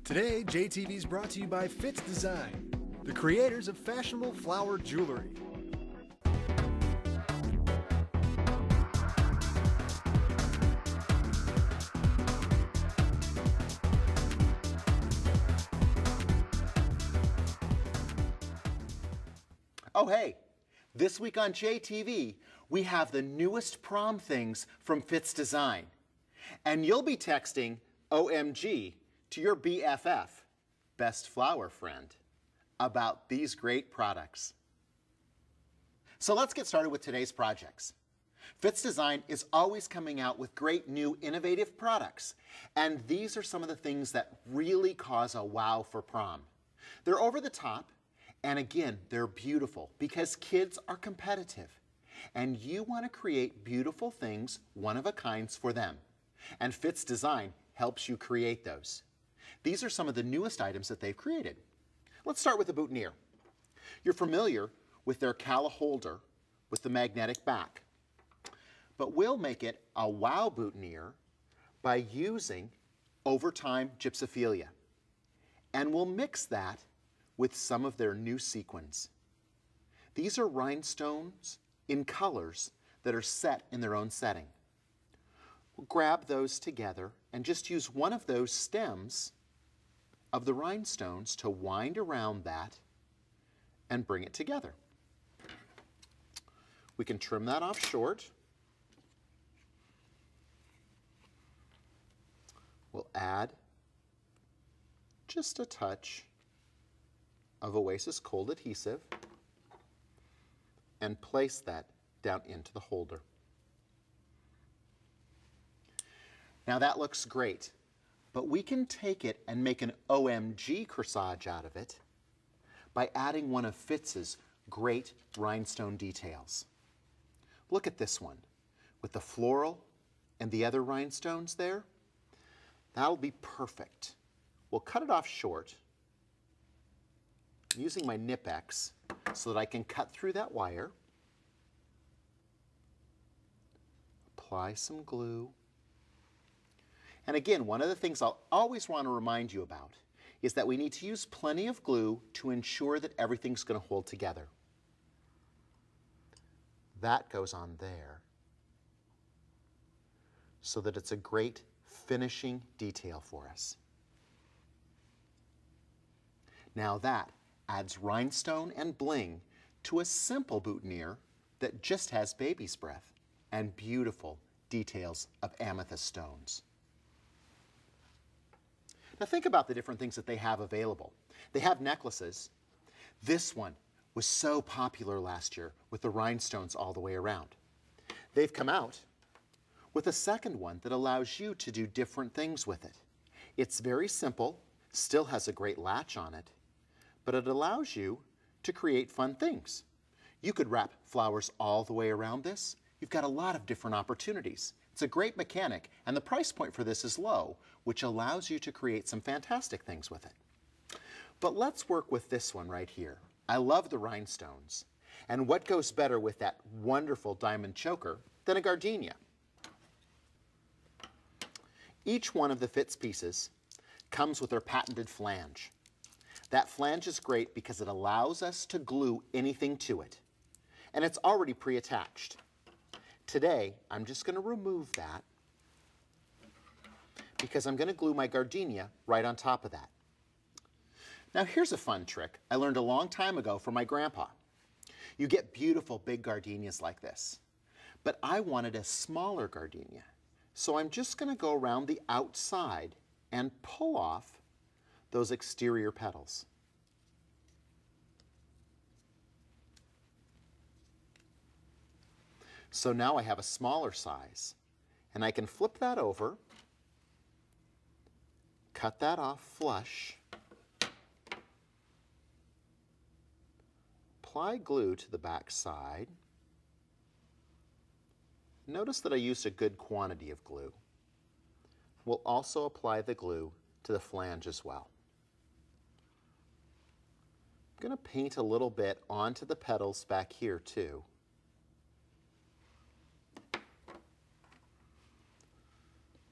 Today, JTV is brought to you by Fitz Design, the creators of fashionable flower jewelry. Oh, hey, this week on JTV, we have the newest prom things from Fitz Design. And you'll be texting OMG to your BFF, best flower friend, about these great products. So let's get started with today's projects. Fitz Design is always coming out with great new innovative products. And these are some of the things that really cause a wow for prom. They're over the top. And again, they're beautiful because kids are competitive and you want to create beautiful things, one-of-a-kinds for them. And Fitz Design helps you create those. These are some of the newest items that they've created. Let's start with the boutonniere. You're familiar with their calla holder with the magnetic back. But we'll make it a wow boutonniere by using overtime gypsophilia. And we'll mix that with some of their new sequins. These are rhinestones in colors that are set in their own setting. We'll grab those together and just use one of those stems of the rhinestones to wind around that and bring it together. We can trim that off short. We'll add just a touch of Oasis Cold Adhesive and place that down into the holder. Now that looks great, but we can take it and make an OMG corsage out of it by adding one of Fitz's great rhinestone details. Look at this one with the floral and the other rhinestones there. That'll be perfect. We'll cut it off short. I'm using my Nip-X so that I can cut through that wire. Apply some glue. And again, one of the things I'll always want to remind you about is that we need to use plenty of glue to ensure that everything's going to hold together. That goes on there so that it's a great finishing detail for us. Now that adds rhinestone and bling to a simple boutonniere that just has baby's breath and beautiful details of amethyst stones. Now think about the different things that they have available. They have necklaces. This one was so popular last year with the rhinestones all the way around. They've come out with a second one that allows you to do different things with it. It's very simple, still has a great latch on it, but it allows you to create fun things. You could wrap flowers all the way around this. You've got a lot of different opportunities. It's a great mechanic, and the price point for this is low, which allows you to create some fantastic things with it. But let's work with this one right here. I love the rhinestones. And what goes better with that wonderful diamond choker than a gardenia? Each one of the Fitz pieces comes with their patented flange. That flange is great because it allows us to glue anything to it. And it's already pre-attached. Today, I'm just going to remove that because I'm going to glue my gardenia right on top of that. Now here's a fun trick I learned a long time ago from my grandpa. You get beautiful big gardenias like this, but I wanted a smaller gardenia. So I'm just going to go around the outside and pull off those exterior petals. So now I have a smaller size, and I can flip that over, cut that off flush, apply glue to the back side. Notice that I used a good quantity of glue. We'll also apply the glue to the flange as well. I'm going to paint a little bit onto the petals back here too.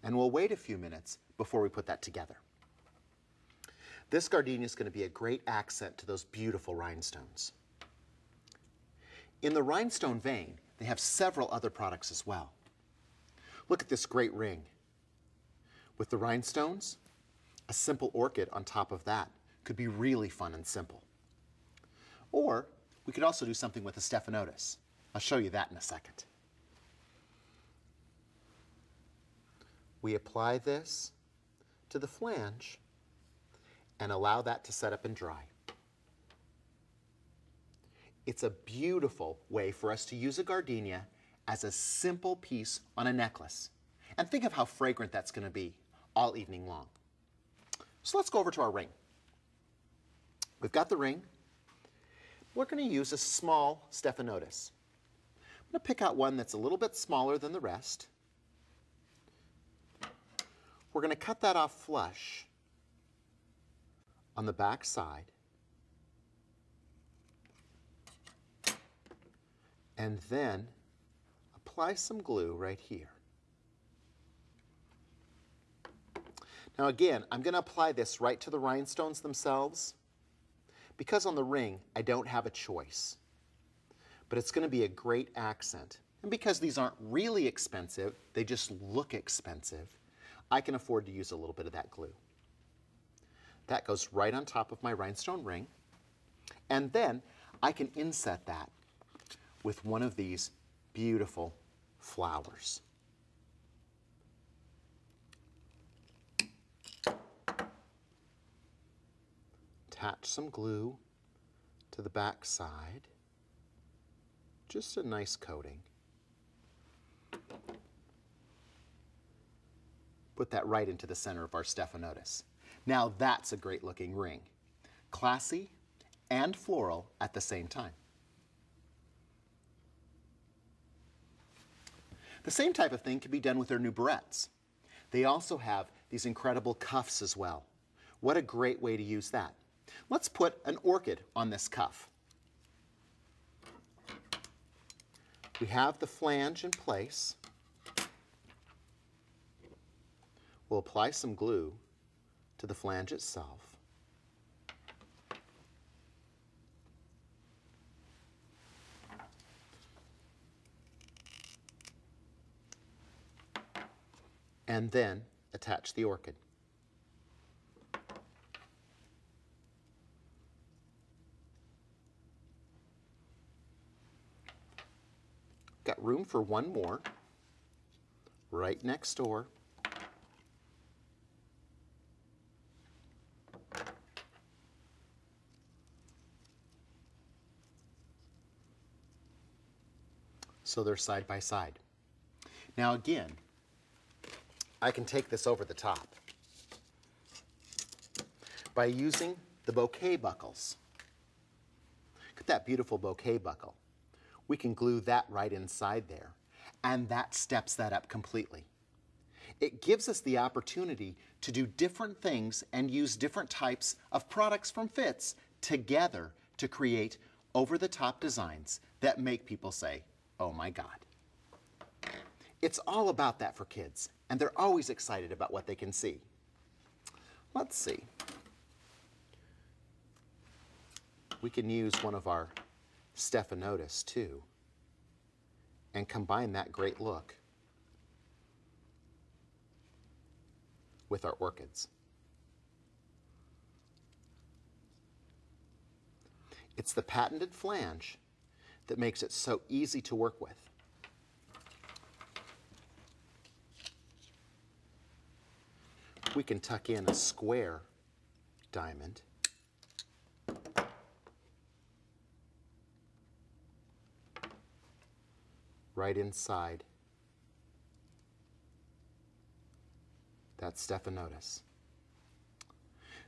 And we'll wait a few minutes before we put that together. This gardenia is going to be a great accent to those beautiful rhinestones. In the rhinestone vein, they have several other products as well. Look at this great ring. With the rhinestones, a simple orchid on top of that could be really fun and simple. Or we could also do something with a stephanotis. I'll show you that in a second. We apply this to the flange and allow that to set up and dry. It's a beautiful way for us to use a gardenia as a simple piece on a necklace. And think of how fragrant that's going to be all evening long. So let's go over to our ring. We've got the ring. We're going to use a small stephanotis. I'm going to pick out one that's a little bit smaller than the rest. We're going to cut that off flush on the back side. And then apply some glue right here. Now again, I'm going to apply this right to the rhinestones themselves because on the ring I don't have a choice. But it's going to be a great accent. And because these aren't really expensive, they just look expensive, I can afford to use a little bit of that glue. That goes right on top of my rhinestone ring. And then I can inset that with one of these beautiful flowers. Attach some glue to the back side. Just a nice coating. Put that right into the center of our stephanotis. Now that's a great looking ring. Classy and floral at the same time. The same type of thing can be done with their new barrettes. They also have these incredible cuffs as well. What a great way to use that. Let's put an orchid on this cuff. We have the flange in place. We'll apply some glue to the flange itself. And then attach the orchid. Got room for one more right next door. So they're side by side. Now again, I can take this over the top by using the bouquet buckles. Look at that beautiful bouquet buckle. We can glue that right inside there, and that steps that up completely. It gives us the opportunity to do different things and use different types of products from Fitz together to create over-the-top designs that make people say, oh my God. It's all about that for kids, and they're always excited about what they can see. Let's see. We can use one of our stephanotis too and combine that great look with our orchids. It's the patented flange that makes it so easy to work with. We can tuck in a square diamond. Right inside that stephanotis.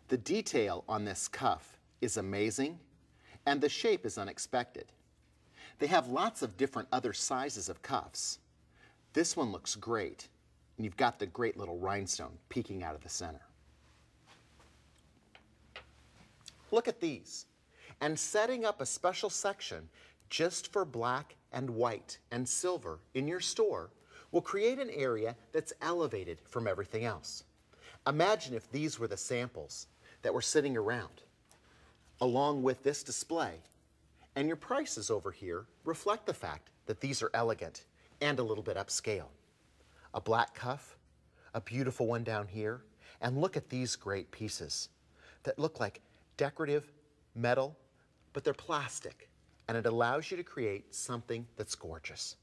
The detail on this cuff is amazing, and the shape is unexpected. They have lots of different other sizes of cuffs. This one looks great, and you've got the great little rhinestone peeking out of the center. Look at these. And setting up a special section just for black and white and silver in your store will create an area that's elevated from everything else. Imagine if these were the samples that were sitting around, along with this display. And your prices over here reflect the fact that these are elegant and a little bit upscale. A black cuff, a beautiful one down here, and look at these great pieces that look like decorative metal, but they're plastic, and it allows you to create something that's gorgeous.